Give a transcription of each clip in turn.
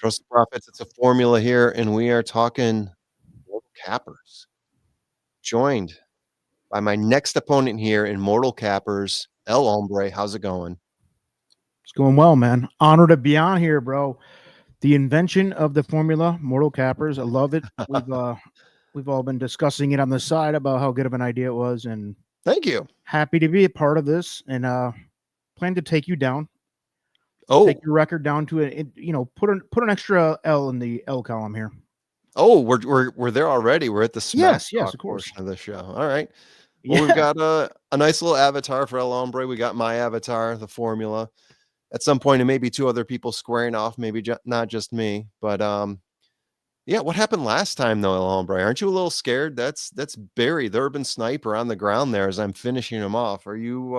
Trust the Profits. It's a formula here, and we are talking Mortal Kappers. Joined by my next opponent here in Mortal Kappers, El Hombre. How's it going? It's going well, man. Honored to be on here, bro. The invention of the formula, Mortal Kappers. I love it. We've all been discussing it on the side about how good of an idea it was, and Thank you. happy to be a part of this. And plan to take you down, Oh, take your record down to put an extra L in the L column here. we're there already. We're at the smack Yes, talk of course. portion of the show. All right. Well, we've got a nice little avatar for El Hombre. We got my avatar, the formula. At some point, it may be two other people squaring off, maybe not just me. But yeah, what happened last time though, El Hombre? Aren't you a little scared? That's Barry, the urban sniper, on the ground there as I'm finishing him off. Are you?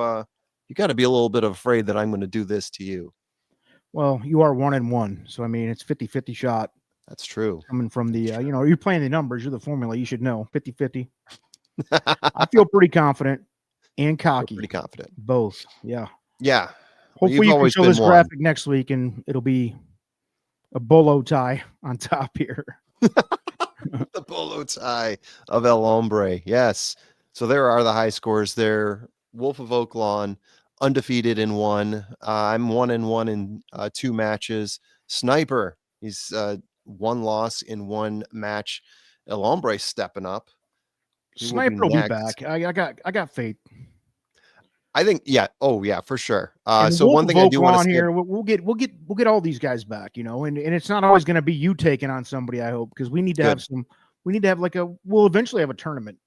You got to be a little bit afraid that I'm going to do this to you. Well, you are 1-1, so I mean it's 50-50 shot That's true. coming from the you're playing the numbers. You're the formula. You should know 50-50. I feel pretty confident and cocky. Pretty confident. Both. Yeah. Yeah. Hopefully you can show this graphic next week and it'll be a bolo tie on top here. The bolo tie of El Hombre. Yes. So there are the high scores there. Wolf of Oaklawn, undefeated in one. I'm 1-1 in 2 matches. Sniper, he's 1 loss in 1 match. El Hombre stepping up. Sniper will be back. I got faith. I think, yeah. Oh, yeah, for sure. So one thing I do want to here, we'll get all these guys back, and it's not always going to be you taking on somebody. I hope, because we need to have we'll eventually have a tournament.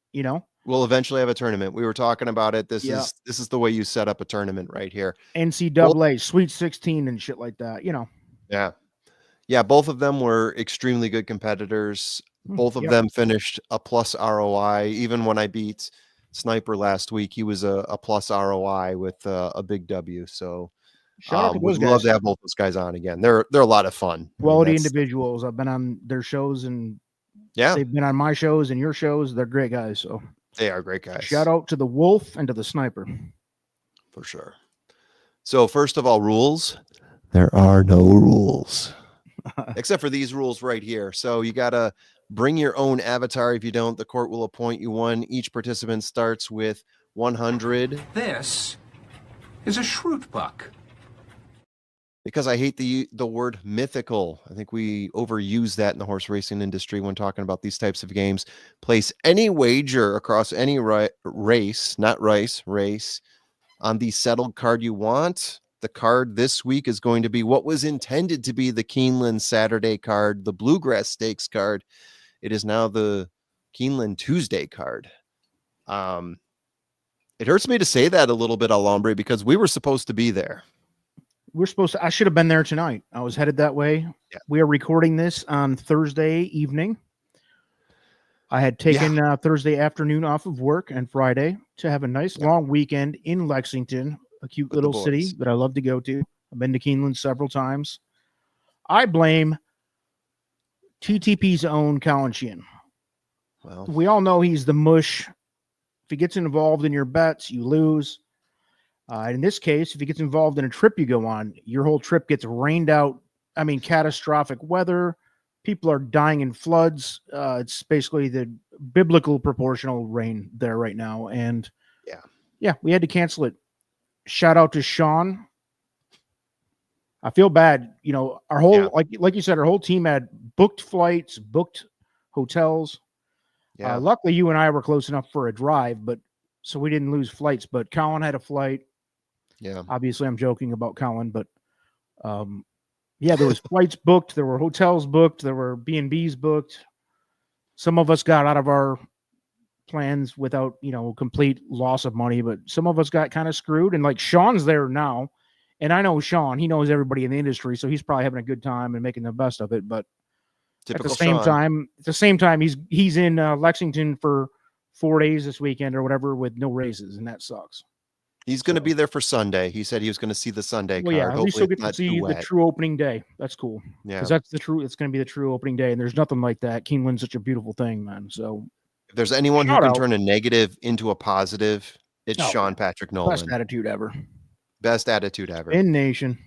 We'll eventually have a tournament. We were talking about it. This is the way you set up a tournament right here. NCAA Sweet 16 and shit like that. Yeah. Both of them were extremely good competitors. Both of them finished a plus ROI. Even when I beat Sniper last week, he was a plus ROI with a big W. So would love to have both those guys on again. They're a lot of fun. Quality individuals. I've been on their shows, and they've been on my shows and your shows. They're great guys. So they are great guys. Shout out to the Wolf and to the Sniper. For sure. So first of all, rules. There are no rules. Except for these rules right here. So you got to bring your own avatar. If you don't, the court will appoint you one. Each participant starts with 100. This is a Schrute buck. Because I hate the word mythical. I think we overuse that in the horse racing industry when talking about these types of games. Place any wager across any race, not race, on the settled card you want. The card this week is going to be what was intended to be the Keeneland Saturday card, the Bluegrass Stakes card. It is now the Keeneland Tuesday card. It hurts me to say that a little bit, El Hombre, because we were supposed to be there. I should have been there tonight. I was headed that way. Yeah. We are recording this on Thursday evening. I had taken Thursday afternoon off of work and Friday to have a nice long weekend in Lexington, a cute little city that I love to go to. I've been to Keeneland several times. I blame TTP's own Colin Sheehan. Well, we all know he's the mush. If he gets involved in your bets, you lose. In this case, if he gets involved in a trip you go on, your whole trip gets rained out. I mean, catastrophic weather. People are dying in floods. It's basically the biblical proportional rain there right now. And we had to cancel it. Shout out to Sean. I feel bad. Our whole, like you said, our whole team had booked flights, booked hotels. Yeah. Luckily, you and I were close enough for a drive, so we didn't lose flights. But Colin had a flight. Yeah. Obviously, I'm joking about Colin, but there was flights booked, there were hotels booked, there were B&Bs booked. Some of us got out of our plans without, complete loss of money, but some of us got kind of screwed. And like Sean's there now, and I know Sean, he knows everybody in the industry, so he's probably having a good time and making the best of it. But at the same time, he's in Lexington for 4 days this weekend or whatever with no races, and that sucks. He's going to be there for Sunday. He said he was going to see the Sunday card. At least he'll get to see the true opening day. That's cool. Yeah, because it's going to be the true opening day, and there's nothing like that. Keeneland's such a beautiful thing, man. So if there's anyone who can turn a negative into a positive, it's Sean Patrick Nolan. Best attitude ever in nation.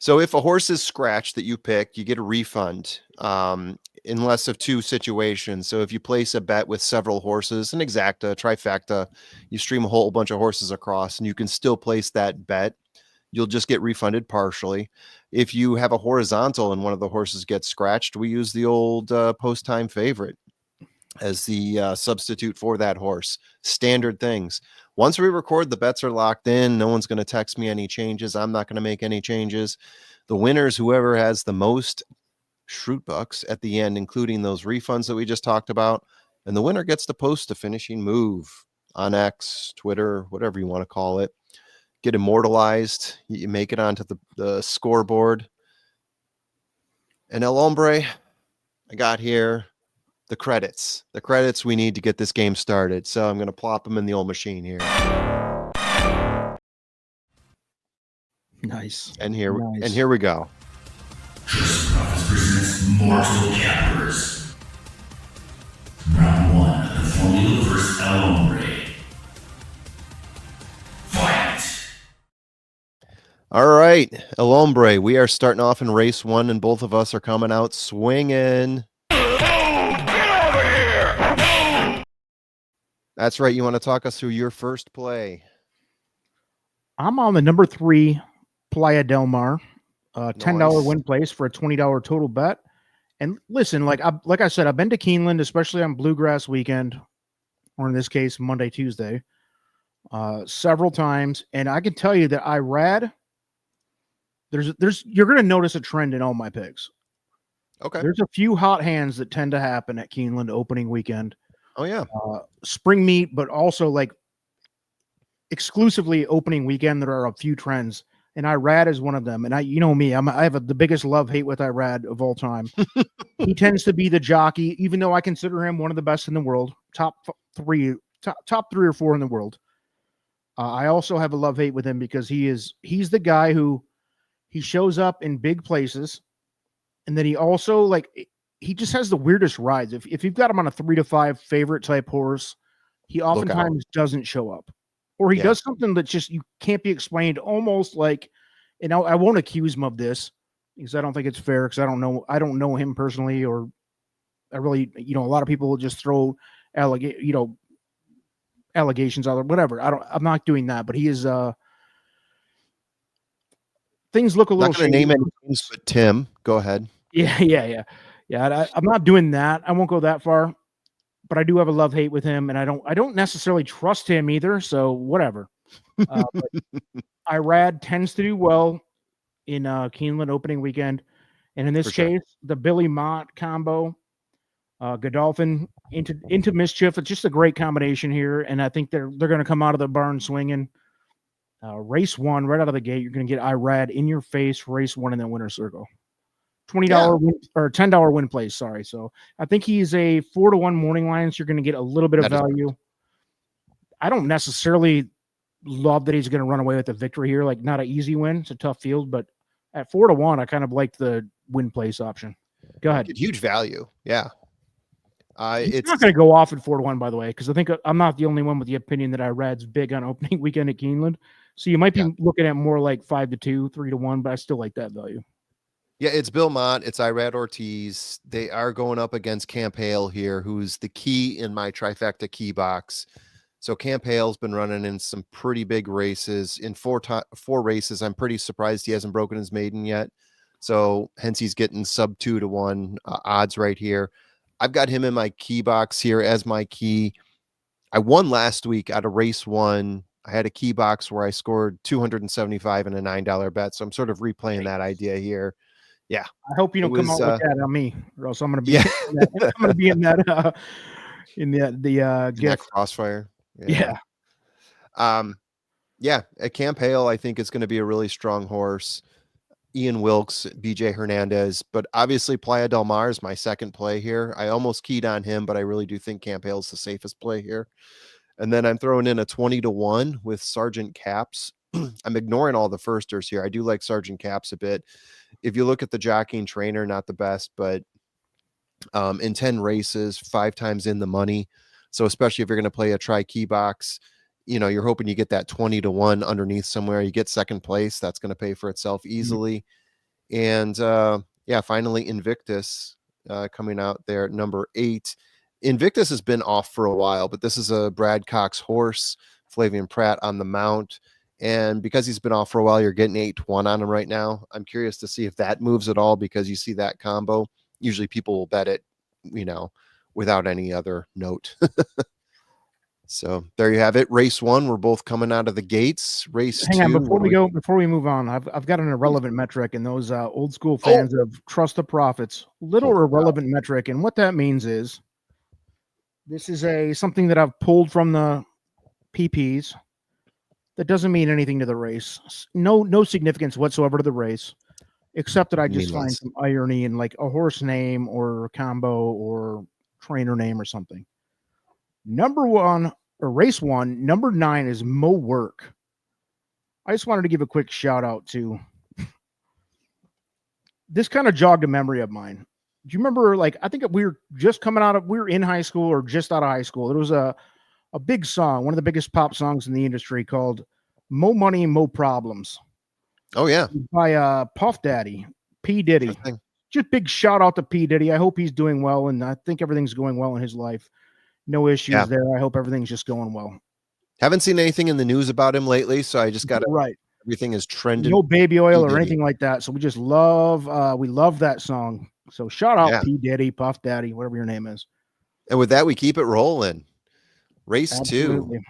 So if a horse is scratched that you pick, you get a refund, in less of two situations. So if you place a bet with several horses, an exacta, trifecta, you stream a whole bunch of horses across, and you can still place that bet. You'll just get refunded partially. If you have a horizontal and one of the horses gets scratched, we use the old post-time favorite as the substitute for that horse. Standard things. Once we record, the bets are locked in. No one's going to text me any changes. I'm not going to make any changes. The winners, whoever has the most Schrute bucks at the end, including those refunds that we just talked about, and the winner gets to post a finishing move on X, Twitter, whatever you want to call it. Get immortalized. You make it onto the scoreboard. And El Hombre, I got here the credits we need to get this game started. So I'm going to plop them in the old machine here. Nice. And here Nice. we go. Presents Mortal Kappers. Round 1 of the Formula vs. El Hombre. Fight! All right, El Hombre, we are starting off in race 1, and both of us are coming out swinging. That's right. You want to talk us through your first play? I'm on the number 3 Playa del Mar, $10 Nice. win place for a $20 total bet. And listen, like I said, I've been to Keeneland, especially on Bluegrass weekend, or in this case, Monday, Tuesday, several times, and I can tell you that Irad, you're going to notice a trend in all my picks. Okay. There's a few hot hands that tend to happen at Keeneland opening weekend. Oh yeah. Spring meet, but also like exclusively opening weekend. There are a few trends, and Irad is one of them. And you know me, I have the biggest love hate with Irad of all time. He tends to be the jockey, even though I consider him one of the best in the world, top three or four in the world. I also have a love hate with him because he's the guy who he shows up in big places, and then he also he just has the weirdest rides. If you've got him on a 3 to 5 favorite type horse, he oftentimes doesn't show up, or he does something that just you can't be explained. Almost like, and I won't accuse him of this because I don't think it's fair because I don't know him personally, or I really, a lot of people will just throw allegations out there, whatever. I'm not doing that, but he is things look a little not going to name any names, but Tim, go ahead. Yeah. I'm not doing that. I won't go that far, but I do have a love hate with him, and I don't necessarily trust him either. So whatever. But Irad tends to do well in Keeneland opening weekend, and in this case, the Billy Mott combo, Godolphin into Mischief. It's just a great combination here, and I think they're going to come out of the barn swinging. Race 1, right out of the gate, you're going to get Irad in your face. Race 1 in the winner's circle. $20 win, or $10 win place. Sorry. So I think he's a 4-1 morning line. So you're going to get a little bit of value. I don't necessarily love that he's going to run away with a victory here. Like, not an easy win. It's a tough field, but at 4-1, I kind of like the win place option. Go ahead. Huge value. Yeah. It's not going to go off at 4-1, by the way, because I think I'm not the only one with the opinion that Irad's big on opening weekend at Keeneland. So you might be looking at more like 5-2, 3-1, but I still like that value. Yeah, it's Bill Mott. It's Irad Ortiz. They are going up against Camp Hale here, who's the key in my trifecta key box. So Camp Hale's been running in some pretty big races. In four races, I'm pretty surprised he hasn't broken his maiden yet. So hence he's getting sub 2-1 odds right here. I've got him in my key box here as my key. I won last week out of race 1. I had a key box where I scored $275 in a $9 bet. So I'm sort of replaying that idea here. Yeah. I hope you don't come out with that on me, or else I'm going to be I'm going to be in that in the crossfire. Yeah. At Camp Hale, I think it's going to be a really strong horse. Ian Wilkes, BJ Hernandez, but obviously Playa del Mar is my second play here. I almost keyed on him, but I really do think Camp Hale is the safest play here. And then I'm throwing in a 20-1 with Sergeant Caps. I'm ignoring all the firsters here. I do like Sergeant Caps a bit. If you look at the jockeying trainer, not the best, but in 10 races, 5 times in the money. So especially if you're going to play a tri-key box, you're hoping you get that 20-1 underneath somewhere. You get second place. That's going to pay for itself easily. And yeah, finally Invictus coming out there at number 8. Invictus has been off for a while, but this is a Brad Cox horse, Flavian Pratt on the mount. And because he's been off for a while, you're getting 8-1 on him right now. I'm curious to see if that moves at all, because you see that combo. Usually people will bet it, without any other note. So there you have it. Race 1, we're both coming out of the gates. Race Hang 2. on, before we move on, I've got an irrelevant metric, and those old school fans of Trust the Profits, little irrelevant metric, and what that means is this is something that I've pulled from the PPs that doesn't mean anything to the race. No significance whatsoever to the race, except that I just find some irony in like a horse name or a combo or trainer name or something. Number 1, or race 1, number 9 is Mo Work. I just wanted to give a quick shout out to this. Kind of jogged a memory of mine. Do you remember, like, I think we were in high school or just out of high school. There was a big song, one of the biggest pop songs in the industry, called Mo Money, Mo Problems. Oh, yeah. By Puff Daddy, P. Diddy. Just big shout out to P. Diddy. I hope he's doing well, and I think everything's going well in his life. No issues there. I hope everything's just going well. Haven't seen anything in the news about him lately, so I just got to. Right. Everything is trending. No baby oil or anything like that. So we just love that song. So shout out P. Diddy, Puff Daddy, whatever your name is. And with that, we keep it rolling. Race Absolutely. 2.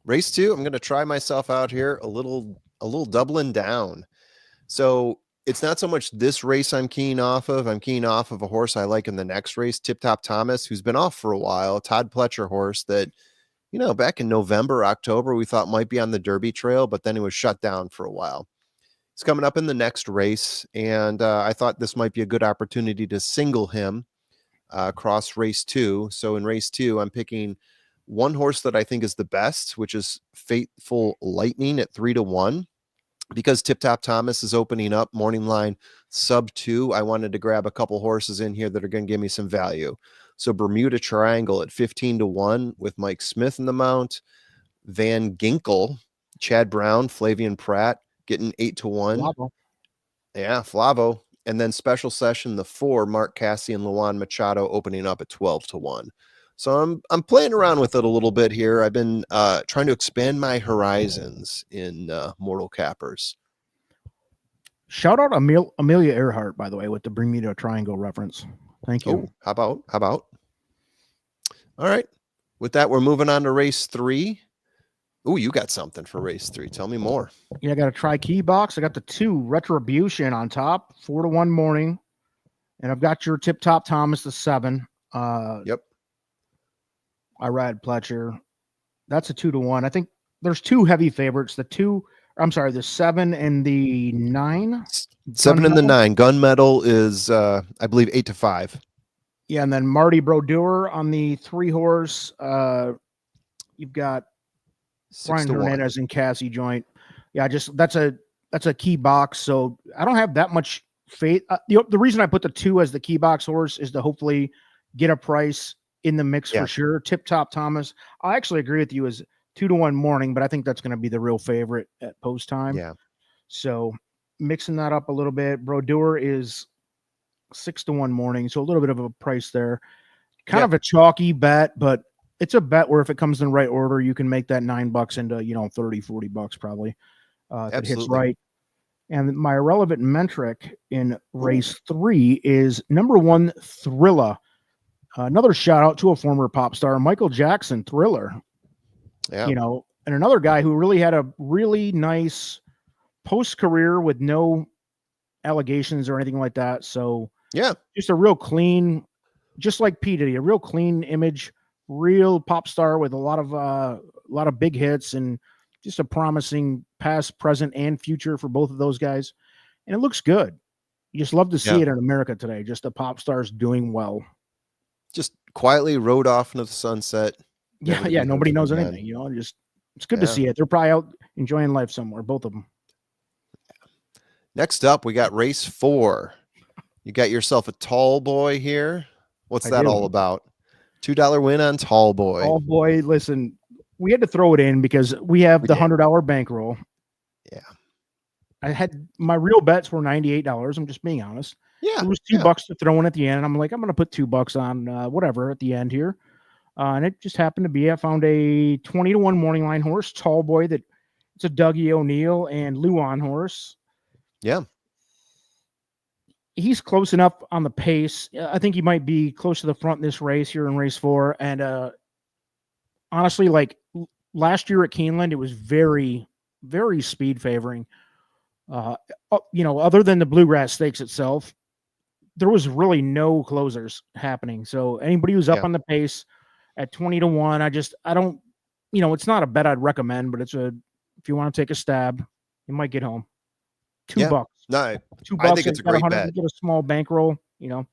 Race 2. I'm going to try myself out here a little doubling down. So it's not so much this race I'm keen off of. I'm keen off of a horse I like in the next race, Tip Top Thomas, who's been off for a while. Todd Pletcher horse that, back in November, October, we thought might be on the Derby trail, but then it was shut down for a while. He's coming up in the next race, and I thought this might be a good opportunity to single him across race 2. So in race 2, I'm picking one horse that I think is the best, which is Faithful Lightning at 3-1. Because Tip Top Thomas is opening up morning line sub 2, I wanted to grab a couple horses in here that are going to give me some value. So Bermuda Triangle at 15-1 with Mike Smith in the mount. Van Ginkel, Chad Brown, Flavian Pratt getting 8-1. Flavo. Yeah, Flavo. And then Special Session, the 4, Mark Cassie and Luan Machado opening up at 12-1. So I'm playing around with it a little bit here. I've been trying to expand my horizons in Mortal Kappers. Shout out Amelia Earhart, by the way, with the Bermuda Triangle reference. Thank you. Oh, how about? All right. With that, we're moving on to race 3. Oh, you got something for race 3. Tell me more. Yeah, I got a tri-key box. I got the 2 Retribution on top, 4-1 morning. And I've got your Tip Top Thomas, the 7. Yep. I ride Pletcher. That's a 2-1. I think there's 2 heavy favorites. The 7 and the 9. 7 and the 9. Gunmetal is, I believe, 8-5. Yeah, and then Marty Brodeur on the 3 horse. You've got Brian Hernandez and Cassie joint. Yeah, that's a key box. So I don't have that much faith. The reason I put the 2 as the key box horse is to hopefully get a price in the mix for sure. Tip Top Thomas, I actually agree with you, is 2-1 morning, but I think that's going to be the real favorite at post time. Yeah. So mixing that up a little bit. Brodeur is 6-1 morning, so a little bit of a price there. Kind of a chalky bet, but it's a bet where if it comes in the right order, you can make that $9 into, $30-$40 probably. If it hits right. And my irrelevant metric in race 3 is number 1 Thrilla. Another shout out to a former pop star, Michael Jackson, Thriller. Yeah. And another guy who really had a really nice post career with no allegations or anything like that. So yeah, just a real clean, just like P. Diddy, a real clean image, real pop star with a lot of big hits and just a promising past, present, and future for both of those guys. And it looks good. You just love to see it in America today. Just the pop stars doing well. Just quietly rode off into the sunset. Yeah. Nobody knows anything, it's good to see it. They're probably out enjoying life somewhere, both of them. Next up, we got race 4. You got yourself a tall boy here. What's that all about? $2 win on tall boy. Tall boy, listen, we had to throw it in because we have the $100 bankroll. Yeah. I had my real bets were $98. I'm just being honest. Yeah. There was $2 to throw in at the end. I'm like, I'm going to put $2 on whatever at the end here. And it just happened to be, I found a 20-1 morning line horse, tall boy, that it's a Dougie O'Neill and Luan horse. Yeah. He's close enough on the pace. I think he might be close to the front in this race here in race 4. And honestly, like last year at Keeneland, it was very, very speed favoring. Other than the Bluegrass Stakes itself, there was really no closers happening. So anybody who's up on the pace at 20-1, I don't, it's not a bet I'd recommend, but if you want to take a stab, you might get home. $2. No, $2. I think it's a great bet. You get a small bankroll, Yeah.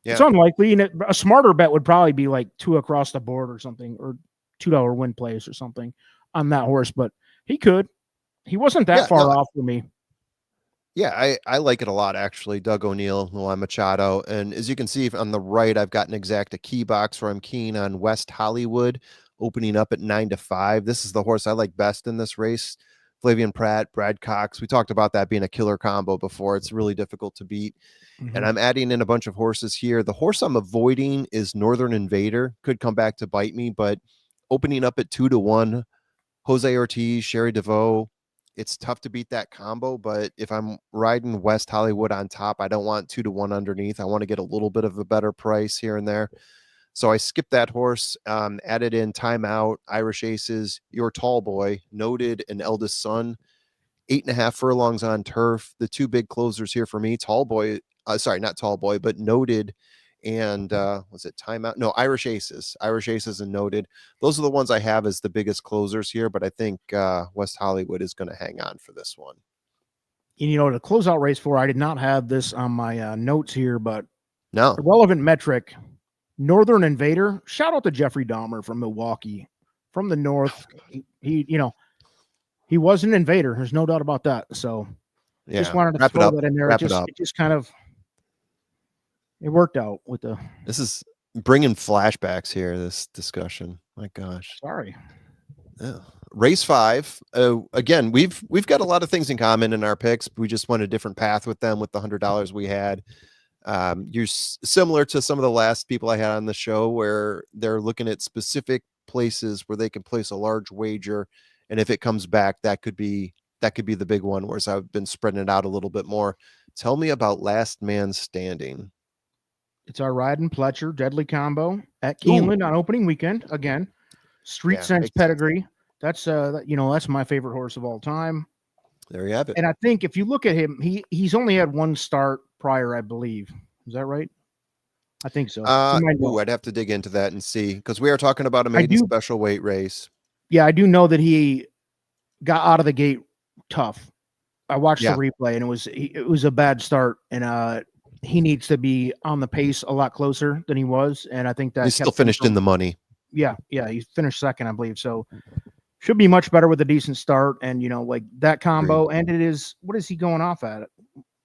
It's unlikely. And a smarter bet would probably be like 2 across the board or something, or $2 win place or something on that horse. But he wasn't that far off for me. Yeah, I like it a lot, actually. Doug O'Neill, Luan Machado. And as you can see on the right, I've got an exacta key box where I'm keen on West Hollywood, opening up at 9-5. This is the horse I like best in this race. Flavian Pratt, Brad Cox. We talked about that being a killer combo before. It's really difficult to beat. Mm-hmm. And I'm adding in a bunch of horses here. The horse I'm avoiding is Northern Invader. Could come back to bite me, but opening up at 2-1, Jose Ortiz, Sherry DeVoe. It's tough to beat that combo, but if I'm riding West Hollywood on top, I don't want 2-1 underneath. I want to get a little bit of a better price here and there. So I skipped that horse, added in Timeout, Irish Aces, Your Tall Boy, Noted, and Eldest Son. 8.5 furlongs on turf. The two big closers here for me, Tall Boy, not Tall Boy, but Noted, and was it Timeout? No, Irish Aces and Noted. Those are the ones I have as the biggest closers here, but I think West Hollywood is going to hang on for this one. And, to close out race 4, I did not have this on my notes here, but no, a relevant metric, Northern Invader. Shout out to Jeffrey Dahmer from Milwaukee, from the north. He was an invader. There's no doubt about that. So just wanted to throw that in there. It just kind of, it worked out with the. This is bringing flashbacks here, this discussion. My gosh. Sorry. Yeah. Race 5. Again, we've got a lot of things in common in our picks. We just went a different path with them with the $100 we had. You're similar to some of the last people I had on the show where they're looking at specific places where they can place a large wager. And if it comes back, that could be the big one, whereas I've been spreading it out a little bit more. Tell me about Last Man Standing. It's our Riding Pletcher deadly combo at Keeneland on opening weekend. Again, Street Sense pedigree. That's that's my favorite horse of all time. There you have it. And I think if you look at him, he's only had one start prior, I believe. Is that right? I think so. I'd have to dig into that and see, because we are talking about a maiden special weight race. Yeah, I do know that he got out of the gate tough. I watched the replay, and it was a bad start, and he needs to be on the pace a lot closer than he was, and I think that he's still finished in the money. Yeah, he finished second, I believe. So should be much better with a decent start, and like that combo. And it is, what is he going off at?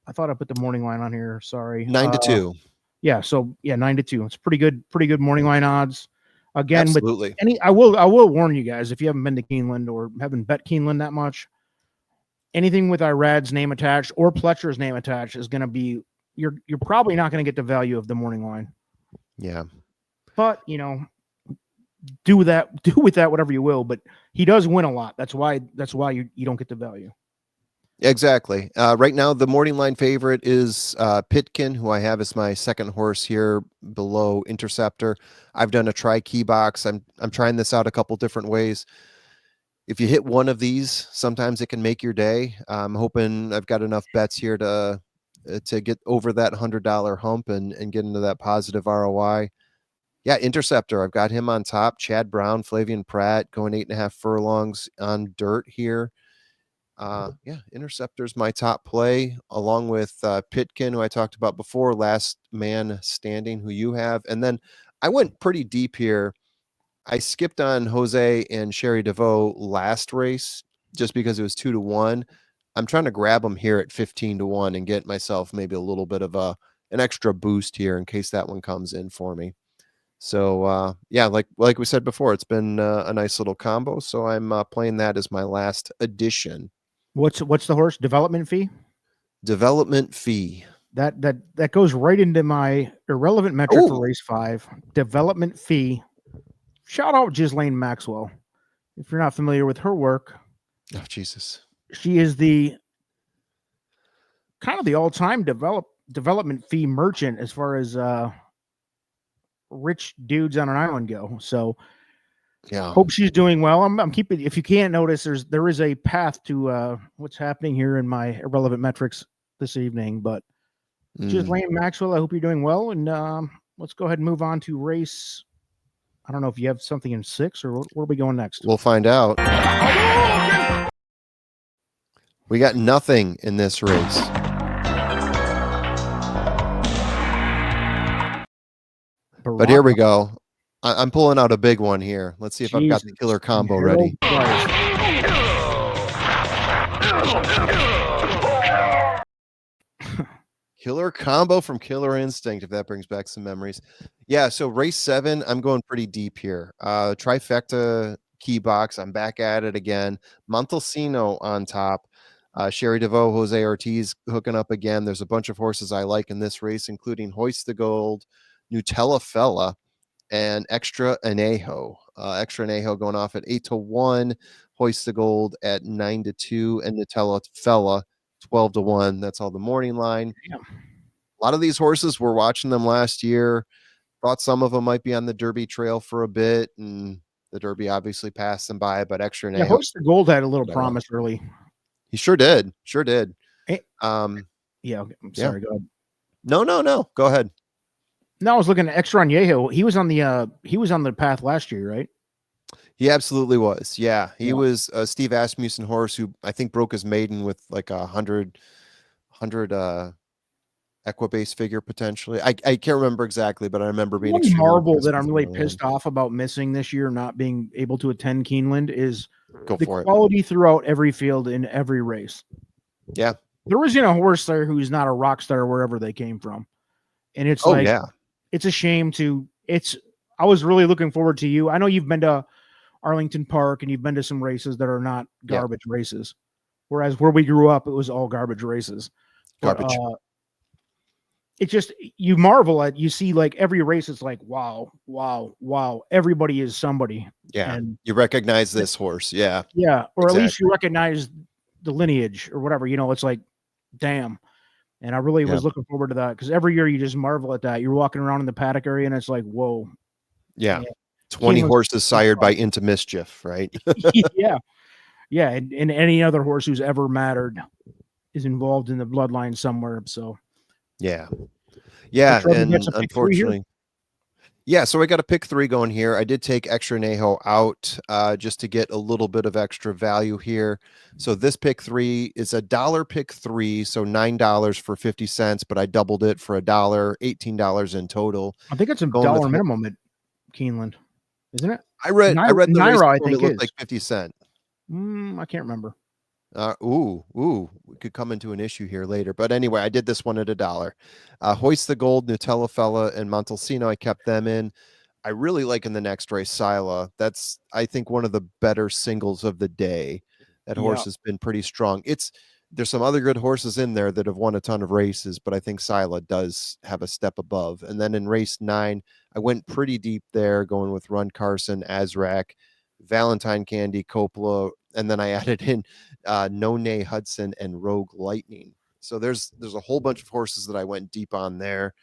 I thought I put the morning line on here. Sorry, 9-2. Yeah, so 9-2. It's pretty good morning line odds. Again, absolutely. I will warn you guys, if you haven't been to Keeneland or haven't bet Keeneland that much, anything with Irad's name attached or Pletcher's name attached is going to be, you're probably not going to get the value of the morning line. Yeah. But, do with that whatever you will, but he does win a lot. That's why you don't get the value. Exactly. Right now, the morning line favorite is Pitkin, who I have as my second horse here below Interceptor. I've done a try key box. I'm trying this out a couple different ways. If you hit one of these, sometimes it can make your day. I'm hoping I've got enough bets here to get over that $100 hump and get into that positive ROI. Yeah, Interceptor. I've got him on top. Chad Brown, Flavian Pratt going 8.5 furlongs on dirt here. Interceptor's my top play, along with Pitkin, who I talked about before, Last Man Standing, who you have. And then I went pretty deep here. I skipped on Jose and Sherry DeVoe last race just because it was 2-1. I'm trying to grab them here at 15-1 and get myself maybe a little bit of an extra boost here in case that one comes in for me. So like we said before, it's been a nice little combo. So I'm playing that as my last addition. What's the horse development fee? Development fee. That goes right into my irrelevant metric for Ooh. race 5. Development fee. Shout out Ghislaine Maxwell. If you're not familiar with her work, Oh, Jesus. she is the kind of the all-time development fee merchant as far as rich dudes on an island go. So Yeah. hope she's doing well. I'm keeping. If you can't notice, there is a path to what's happening here in my irrelevant metrics this evening. But Ghislaine Maxwell, I hope you're doing well. And let's go ahead and move on to race. I don't know if you have something in 6 or where are we going next? We'll find out. We got nothing in this race. But here we go. I'm pulling out a big one here. Let's see if I've got the killer combo ready. Killer combo from Killer Instinct, if that brings back some memories. Yeah, so race 7, I'm going pretty deep here. Trifecta key box, I'm back at it again. Montalcino on top. Sherry DeVoe, Jose Ortiz hooking up again. There's a bunch of horses I like in this race, including Hoist the Gold, Nutella Fella, and Extra Anejo. Extra Anejo going off at 8-1, Hoist the Gold at 9-2, and Nutella Fella 12-1. That's all the morning line. Damn. A lot of these horses, we're watching them last year. Thought some of them might be on the Derby trail for a bit, and the Derby obviously passed them by. But Extra Anejo, Yeah, Hoist the Gold had a little promise early. He sure did. Sure did. Yeah, I'm sorry. Go ahead. No. Go ahead. No, I was looking at Extra Anejo. He was on the path last year, right? He absolutely was. Yeah, he was a Steve Asmussen horse who I think broke his maiden with like 100 equibase figure potentially. I can't remember exactly, but I remember being One extremely marvel impressed that with I'm him really early pissed on. off about missing this year, not being able to attend Keeneland, is Go the for it. quality throughout every field in every race. Yeah. There isn't a horse there who's not a rock star wherever they came from. And it's it's a shame I was really looking forward to you. I know you've been to Arlington Park and you've been to some races that are not garbage races. Whereas where we grew up, it was all garbage races. Garbage. But, it just, you marvel at, you see like every race, it's like, wow. Everybody is somebody. Yeah. And you recognize this horse. Yeah. Yeah. Or exactly. at least you recognize the lineage or whatever, it's like, damn. And I really was looking forward to that because every year you just marvel at that. You're walking around in the paddock area and it's like, whoa. Yeah. 20 horses sired by Into Mischief, right? Yeah. And any other horse who's ever mattered is involved in the bloodline somewhere. So yeah. And unfortunately, so I got a pick 3 going here. I did take Extra Anejo out just to get a little bit of extra value here. So this pick 3 is $1 pick 3, so $9 for 50 cents, but I doubled it for $1, $18 in total. I think it's $1 minimum at Keeneland, isn't it? I read the Naira, race I form, think it looked is like 50 cent. I can't remember. We could come into an issue here later. But anyway, I did this one at $1. Hoist the Gold, Nutella Fella, and Montalcino, I kept them in. I really like in the next race, Sila. That's, I think, one of the better singles of the day. That horse has been pretty strong. There's some other good horses in there that have won a ton of races, but I think Sila does have a step above. And then in race 9, I went pretty deep there, going with Run Carson, Azrak, Valentine Candy, Coppola, and then I added in No Nay Hudson and Rogue Lightning. So there's a whole bunch of horses that I went deep on there.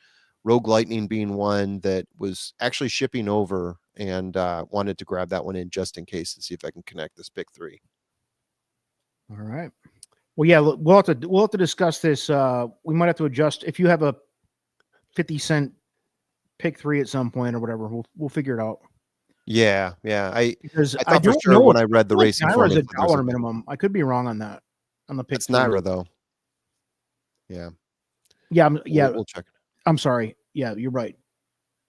Rogue Lightning being one that was actually shipping over and wanted to grab that one in just in case and see if I can connect this pick 3. All right. Well, yeah, we'll have to discuss this. We might have to adjust if you have a 50 cent pick 3 at some point or whatever. We'll figure it out. Yeah. I thought for sure know when I read the racing Naira's formula, $1 minimum. I could be wrong on that. On the pick. It's Naira though. Yeah. We'll check it. I'm sorry. Yeah, you're right.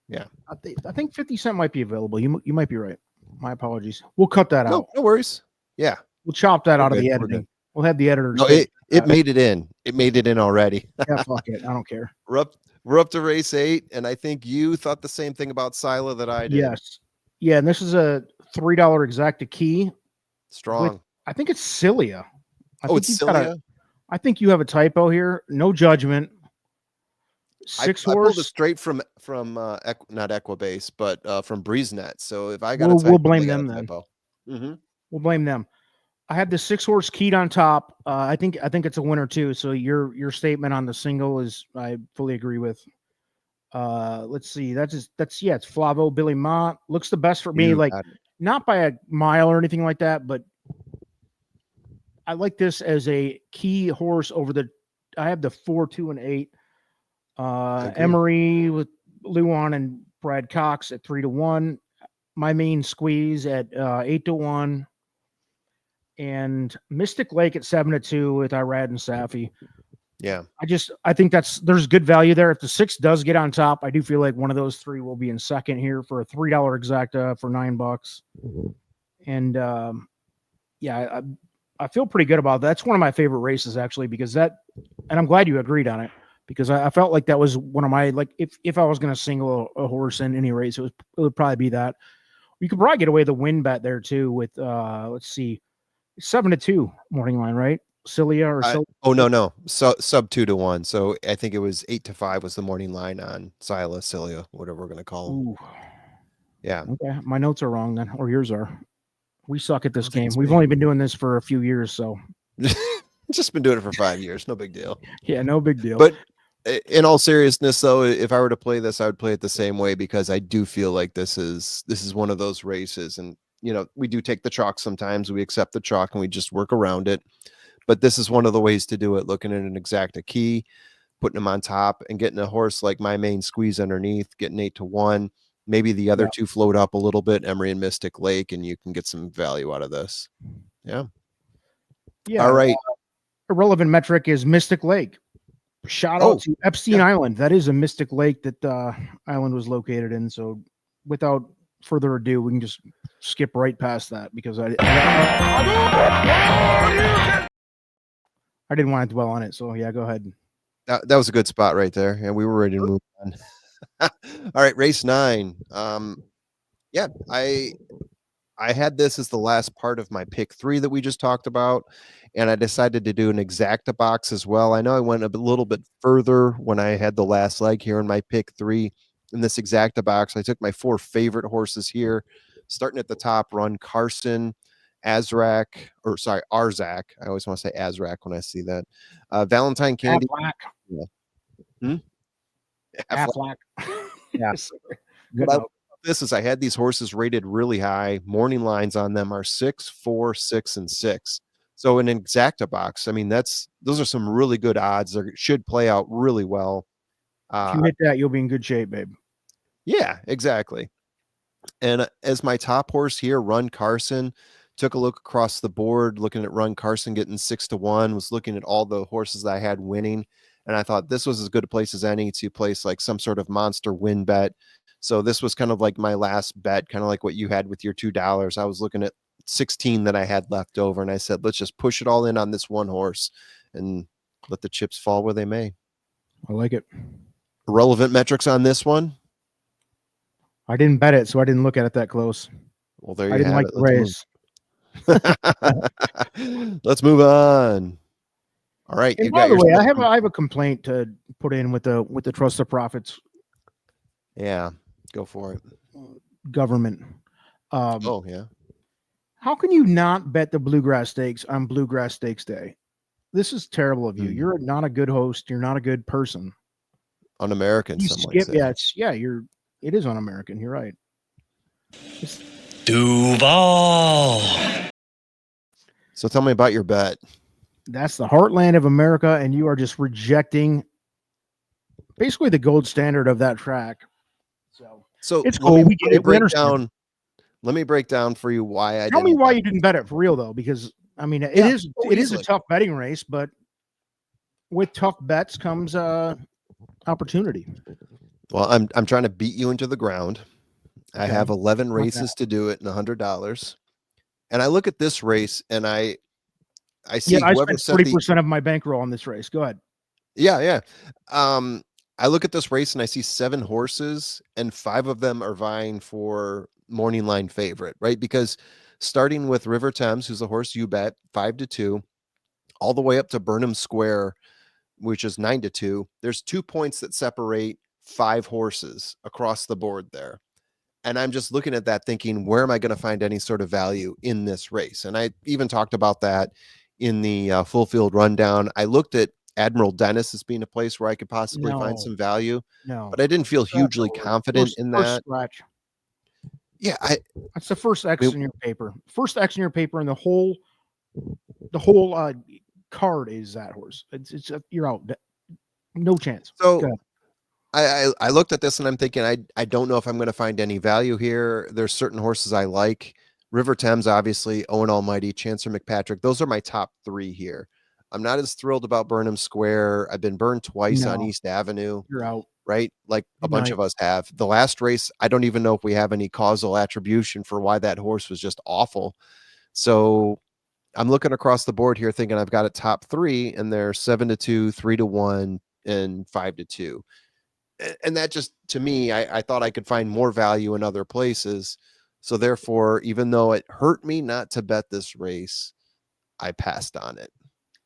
Yeah. I think 50 cent might be available. You might be right. My apologies. We'll cut that out. No worries. Yeah. We'll chop that out of the editing. We'll have the editor. No, it made it in. It made it in already. Yeah, fuck it. I don't care. We're up to race 8, and I think you thought the same thing about Sila that I did. Yes. Yeah, and this is a $3 exacta key. Strong. I think it's Cilia. I Oh, think it's you've got a. Cilia. I think you have a typo here. No judgment. I 6 pulled it horse. straight from not Equibase, but from BreezeNet. So if I got a We'll typo, blame I got them a then. typo. Mm-hmm. We'll blame them. I have the 6 horse keyed on top. I think it's a winner too. So your statement on the single is I fully agree with. Let's see. It's Flavo Billy Mott. Looks the best for me, You like got it. not by a mile or anything like that, but I like this as a key horse over the. I have the 4, 2, and 8. agree. Emery with Luan and Brad Cox at 3-1. My main squeeze at 8-1. And Mystic Lake at 7-2 with Irad and Safi. Yeah. I think there's good value there. If the 6 does get on top, I do feel like one of those 3 will be in second here for a $3 exacta for $9. And yeah, I feel pretty good about that. That's one of my favorite races actually, because and I'm glad you agreed on it, because I felt like that was one of my, like, if I was going to single a horse in any race, it would probably be that. You could probably get away the win bet there too with let's see, 7-2 morning line, right? Cilia or Oh no. So sub 2-1. So I think it was 8-5 was the morning line on Cilia, whatever we're gonna call them. Ooh. Yeah. Okay, my notes are wrong then, or yours are. We suck at this don't think game. it's We've me. only been doing this for a few years, so Just been doing it for 5 years. No big deal. yeah, no big deal. But in all seriousness, though, if I were to play this, I would play it the same way, because I do feel like this is one of those races, and we do take the chalk sometimes. We accept the chalk and we just work around it. But this is one of the ways to do it. Looking at an exacta key, putting them on top, and getting a horse like my main squeeze underneath, getting 8-1. Maybe the other 2 float up a little bit, Emery and Mystic Lake, and you can get some value out of this. Yeah. All right. Irrelevant metric is Mystic Lake. Shout out to Epstein Island. That is a Mystic Lake that island was located in. So without further ado, we can just skip right past that, because I didn't want to dwell on it. So yeah, go ahead. That was a good spot right there. And we were ready to move on. All right, race 9. Yeah, I had this as the last part of my pick 3 that we just talked about, and I decided to do an exacta box as well. I know I went a little bit further when I had the last leg here in my pick 3. In this exacta box, I took my 4 favorite horses here, starting at the top. Run Carson, Arzak. I always want to say Arzak when I see that. Valentine Candy. Aflac. Hmm? Aflac. Yeah. Good. This is I had these horses rated really high. Morning lines on them are 6, 4, 6, and 6. So an exacta box, I mean, those are some really good odds. They should play out really well. If you hit that, you'll be in good shape, babe. Yeah, exactly. And as my top horse here, Run Carson, took a look across the board, looking at Run Carson getting 6-1, was looking at all the horses that I had winning, and I thought this was as good a place as any to place like some sort of monster win bet. So this was kind of like my last bet, kind of like what you had with your $2. I was looking at 16 that I had left over, and I said, let's just push it all in on this one horse and let the chips fall where they may. I like it. Relevant metrics on this one. I didn't bet it, so I didn't look at it that close. Well, there you I didn't have like it. the race. Let's move on. All right. And by the way, I have a complaint to put in with the Trust the Profits. Yeah, go for it. Government. Oh yeah. How can you not bet the Bluegrass Stakes on Bluegrass Stakes Day? This is terrible of you. You're not a good host. You're not a good person. Un-American. You skip. It is un-American. You're right. Duval. So tell me about your bet. That's the heartland of America, and you are just rejecting basically the gold standard of that track. So it's cool. We get it. Let me break down for you why I tell me why you didn't bet it for real though, because I mean it is a tough betting race, but with tough bets comes opportunity. Well, I'm trying to beat you into the ground. Okay. I have 11 races to do it and $100. And I look at this race and I see I spent 40% of my bankroll on this race. Go ahead. Yeah. I look at this race and I see 7 horses and 5 of them are vying for morning line favorite, right? Because starting with River Thames, who's the horse you bet 5-2, all the way up to Burnham Square, which is 9-2. There's 2 points that separate 5 horses across the board there. And I'm just looking at that thinking, where am I going to find any sort of value in this race? And I even talked about that in the full field rundown. I looked at Admiral Dennis as being a place where I could possibly find No, some value, no. but I didn't feel Scratch that hugely horse. confident in First that. scratch. Yeah, That's the first X mean- in your paper. First X in your paper, and the whole card is that horse. It's you're out. No chance. So Go ahead. I looked at this and I'm thinking, I don't know if I'm going to find any value here. There's certain horses I like. River Thames, obviously, Owen Almighty, Chancer McPatrick. Those are my top 3 here. I'm not as thrilled about Burnham Square. I've been burned twice on No. East Avenue, You're out. right? Like a Good bunch night. of us have. The last race, I don't even know if we have any causal attribution for why that horse was just awful. So I'm looking across the board here thinking I've got a top 3, and they're 7-2, 3-1, and 5-2. And that just, to me, I thought I could find more value in other places. So therefore, even though it hurt me not to bet this race, I passed on it.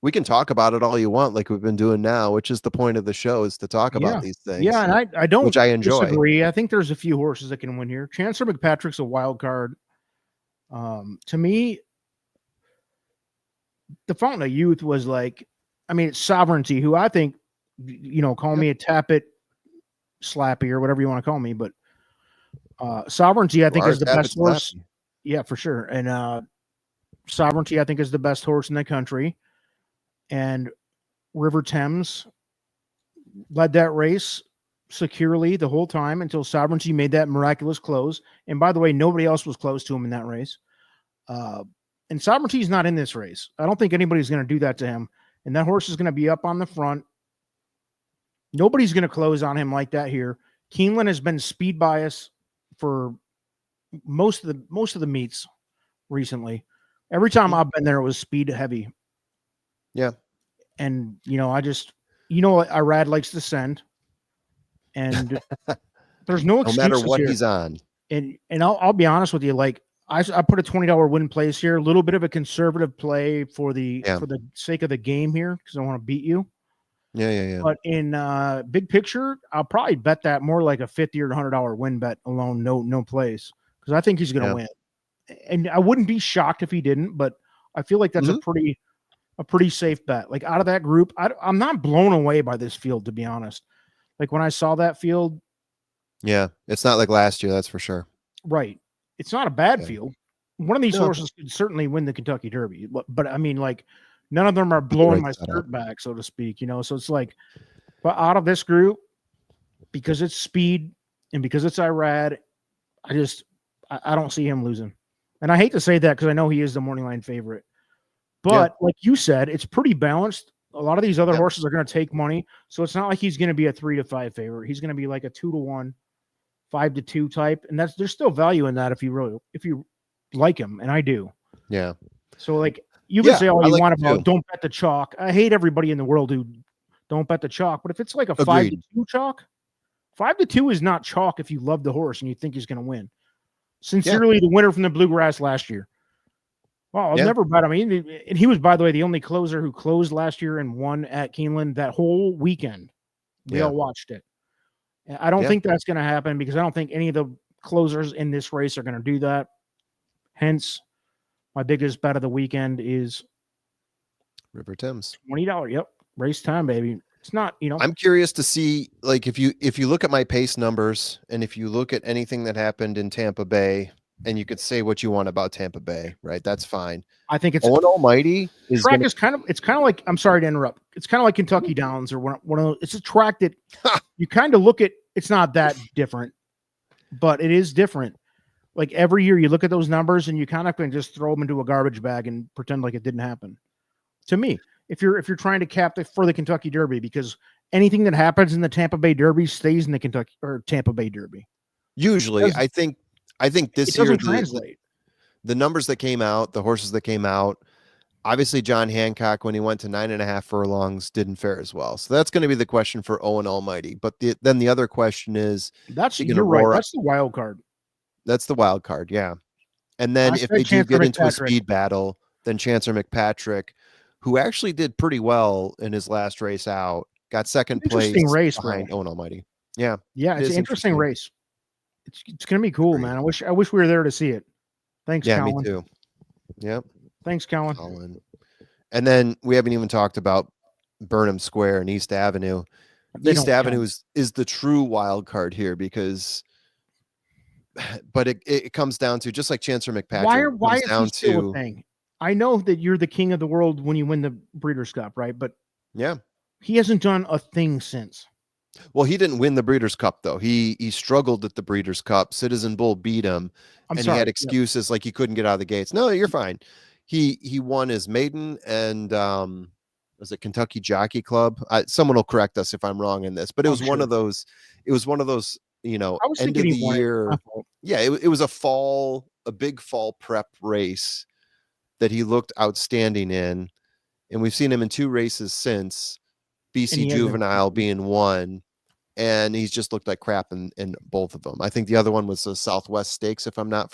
We can talk about it all you want, like we've been doing now, which is the point of the show, is to talk about these things. Yeah, and I don't which I enjoy. disagree. I think there's a few horses that can win here. Chancellor McPatrick's a wild card. To me, the Fountain of Youth was like, I mean, it's Sovereignty, who I think, call me a Tappet Slappy or whatever you want to call me, but Sovereignty, I think, is the best horse. Yeah, for sure. And Sovereignty, I think, is the best horse in the country. And River Thames led that race securely the whole time until Sovereignty made that miraculous close. And by the way, nobody else was close to him in that race. And Sovereignty's not in this race. I don't think anybody's going to do that to him. And that horse is going to be up on the front. Nobody's going to close on him like that here. Keeneland has been speed bias for most of the meets recently. Every time I've been there, it was speed heavy. Yeah. And, Irad likes to send. And there's no excuses No matter what here. he's on. And I'll be honest with you, like I put a $20 win place here, a little bit of a conservative play for the sake of the game here, because I want to beat you. Yeah. But in big picture, I'll probably bet that more like a $50 or $100 win bet alone, no place, because I think he's going to win. And I wouldn't be shocked if he didn't, but I feel like that's a pretty safe bet. Like out of that group, I'm not blown away by this field, to be honest. Like when I saw that field. Yeah, it's not like last year, that's for sure. Right. It's not a bad field. One of these horses could certainly win the Kentucky Derby, but I mean, like, none of them are blowing my skirt back, so to speak, So it's like, but out of this group, because it's speed and because it's Irad, I don't see him losing. And I hate to say that because I know he is the morning line favorite. But like you said, it's pretty balanced. A lot of these other horses are going to take money, so it's not like he's going to be a 3-5 favorite. He's going to be like a 2-1, 5-2 type, and there's still value in that if you like him, and I do. Yeah. So like you can say all you want about too. Don't bet the chalk. I hate everybody in the world who don't bet the chalk, but if it's like a 5-2 chalk, 5-2 is not chalk if you love the horse and you think he's going to win. Sincerely, the winner from the Bluegrass last year. Well, I'll never bet him. And he was, by the way, the only closer who closed last year and won at Keeneland that whole weekend. We all watched it. And I don't think that's going to happen because I don't think any of the closers in this race are going to do that. Hence, my biggest bet of the weekend is River Thames. $20. Yep. Race time, baby. It's not, I'm curious to see, like, if you look at my pace numbers and if you look at anything that happened in Tampa Bay, and you could say what you want about Tampa Bay, right? That's fine. I think it's Owen Almighty is track is kind of like, I'm sorry to interrupt. It's kind of like Kentucky Downs or one of those. It's a track that you kind of look at. It's not that different, but it is different. Like every year you look at those numbers and you kind of can just throw them into a garbage bag and pretend like it didn't happen. To me, if you're trying to cap for the Kentucky Derby, because anything that happens in the Tampa Bay Derby stays in the Kentucky or Tampa Bay Derby. Usually, I think this year the numbers that came out, the horses that came out, obviously John Hancock, when he went to 9.5 furlongs, didn't fare as well. So that's going to be the question for Owen Almighty. But then the other question is, you're right. That's the wild card. That's the wild card, yeah. And then if they do get into a speed battle, then Chancer McPatrick, who actually did pretty well in his last race out. Got second Interesting place race, bro. behind Owen Almighty. Yeah, Yeah, it it's is an interesting race. It's gonna be cool, Agreed. man. I wish we were there to see it. Thanks, Yeah, me Colin. too. Yep, Thanks, Colin. Colin. And then we haven't even talked about Burnham Square and East Avenue. They East don't Avenue count. is the true wild card here because, but it comes down to just like Chancellor McPatrick, it Why comes is he down still a to thing? I know that you're the king of the world when you win the Breeders' Cup, right? But yeah. he hasn't done a thing since. Well, he didn't win the Breeders' Cup though. He struggled at the Breeders' Cup. Citizen Bull beat him, I'm and he had sorry. Yep. excuses like he couldn't get out of the gates. No, you're fine. He won his maiden and was it Kentucky Jockey Club? Someone will correct us if I'm wrong in this, but it I'm was one sure. of those. It was one of those, I was end thinking of he the won it. My year. fault. Yeah, it was a big fall prep race that he looked outstanding in, and we've seen him in 2 races since. And BC he hasn't. Juvenile being one, and he's just looked like crap in both of them. I think the other one was the Southwest Stakes, if I'm not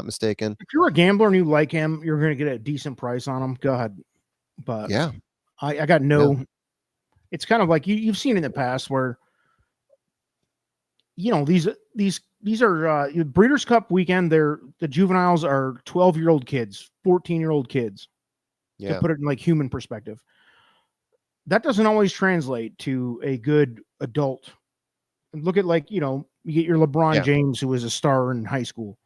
mistaken. If you're a gambler and you like him, you're going to get a decent price on him. Go ahead. But Yeah, I got no. It's kind of like you've seen in the past where these are Breeders' Cup weekend. The juveniles are 12-year-old kids, 14-year-old kids. To yeah, put it in like human perspective, that doesn't always translate to a good adult. Look at you get your LeBron Yeah. James, who was a star in high school.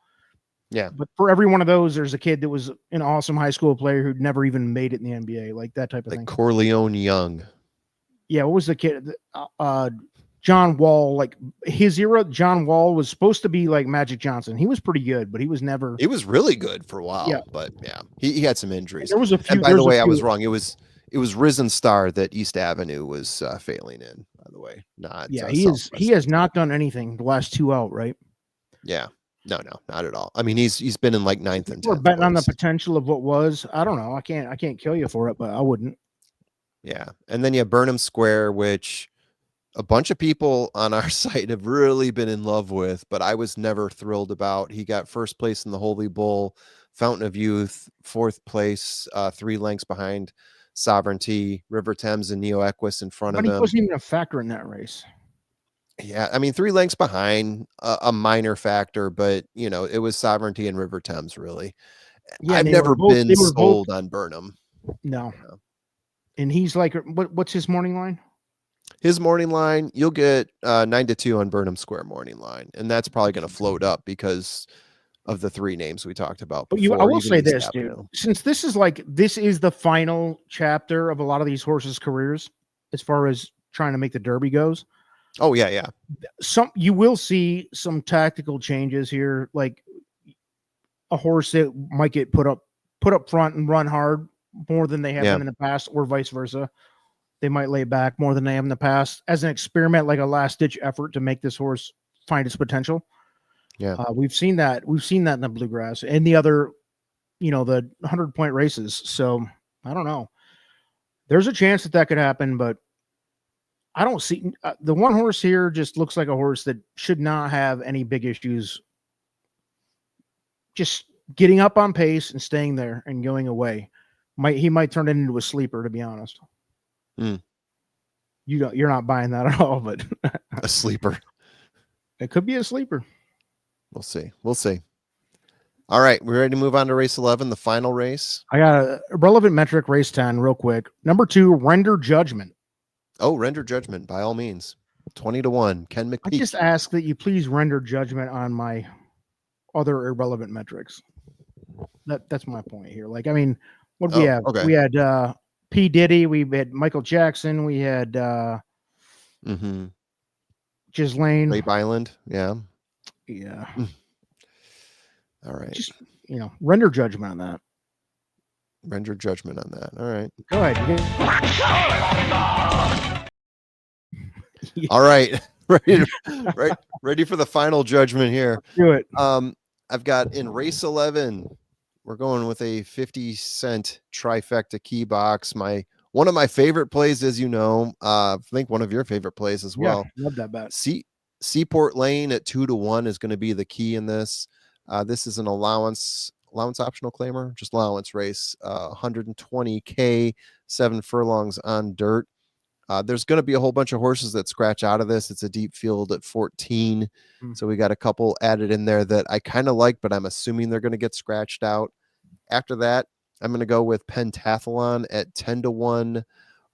yeah. But for every one of those, there's a kid that was an awesome high school player who'd never even made it in the NBA, like that type of Like thing. Corleone Young. Yeah, what was the kid? John Wall, like his era, John Wall was supposed to be like Magic Johnson. He was pretty good, but he was never. It was really good for a while, Yeah. but yeah, he had some injuries. There was a few. And by the there's a way, I few- was wrong. It was Risen Star that East Avenue was failing in. By the way, not Yeah, Southwest he has Stakes. not done anything the last 2 out, right? Yeah, no, not at all. I mean, he's been in like 9th and We're 10th betting on the place. potential of what was. I don't know. I can't kill you for it, but I wouldn't. Yeah, and then you have Burnham Square, which a bunch of people on our site have really been in love with, but I was never thrilled about. He got first place in the Holy Bull, Fountain of Youth, 4th place, 3 lengths behind Sovereignty, River Thames and Neo Equus in front But of he him. wasn't even a factor in that race. Yeah, I mean 3 lengths behind, a minor factor, but it was Sovereignty and River Thames really. Yeah, I've and they were never both. been They were both. sold on Burnham. No, Yeah. and he's like, what's his morning line? His morning line, you'll get 9-2 on Burnham Square morning line, and that's probably going to float up because of the 3 names we talked about But before. I will even say East this, dude. Avenue. Since this is the final chapter of a lot of these horses' careers, as far as trying to make the Derby goes, Oh yeah. you will see some tactical changes here, like a horse that might get put up front and run hard more than they have Yeah. done in the past, or vice versa. They might lay back more than they have in the past as an experiment, like a last ditch effort to make this horse find its potential. Yeah. We've seen that. We've seen that in the Bluegrass and the other, the 100-point races. So I don't know. There's a chance that could happen, but I don't see the one horse here just looks like a horse that should not have any big issues. Just getting up on pace and staying there and going away. He might turn it into a sleeper, to be honest. Mm. You're not buying that at all, but A sleeper. it could be a sleeper. We'll see. All right, we're ready to move on to race 11, the final race. I got a relevant metric, race 10, real quick. Number 2, Render Judgment. Oh, Render Judgment, by all means. 20-1, Ken McPeak. I just ask that you please render judgment on my other irrelevant metrics. That's my point here. Like, I mean, what we have? Okay. We had P. Diddy, we had Michael Jackson, we had Ghislaine. Rape Island, yeah. Yeah. All right. Just, render judgment on that. Render judgment on that. All right. Go ahead. All right. Ready for the final judgment here. Do it. I've got in race 11, we're going with a 50-cent trifecta key box. One of my favorite plays, as you know, I think one of your favorite plays as well. Yeah, love that bet. Seaport Lane at 2-1 is going to be the key in this. This is an allowance allowance optional claimer, just allowance race, 120K, 7 furlongs on dirt. There's going to be a whole bunch of horses that scratch out of this. It's a deep field at 14. So we got a couple added in there that I kind of like, but I'm assuming they're going to get scratched out. After that, I'm going to go with Pentathlon at 10-1,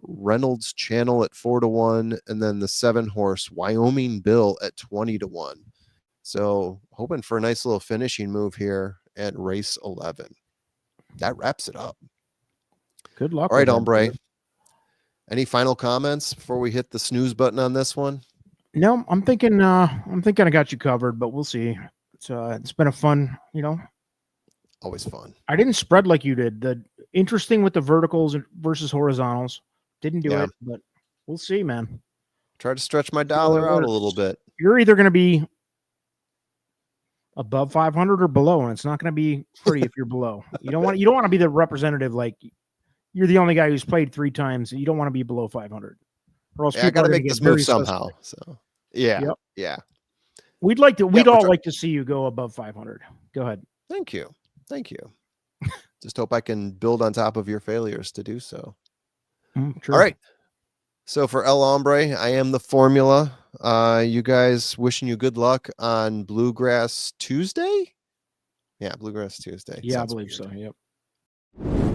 Reynolds Channel at 4-1, and then the 7-horse Wyoming Bill at 20-1. So hoping for a nice little finishing move here at race 11. That wraps it up. Good luck. All right, with that, Hombre. dude. Any final comments before we hit the snooze button on this one? No, I'm thinking I got you covered, but we'll see. It's been a fun, Always fun. I didn't spread like you did. The interesting with the verticals versus horizontals. Didn't do it, but we'll see, man. Try to stretch my dollar out a little bit. You're either going to be above 500 or below, and it's not going to be pretty if you're below. You don't want to be the representative, like you're the only guy who's played 3 times. You don't want to be below 500, or else I got to make this move somehow. Suspect. So yeah. We'd all like to see you go above 500. Go ahead. Thank you. Just hope I can build on top of your failures to do so. True. All right. So for El Hombre, I am the formula. You guys, wishing you good luck on Bluegrass Tuesday. Yeah, Bluegrass Tuesday. Yeah, Sounds I believe weird. so. Yep.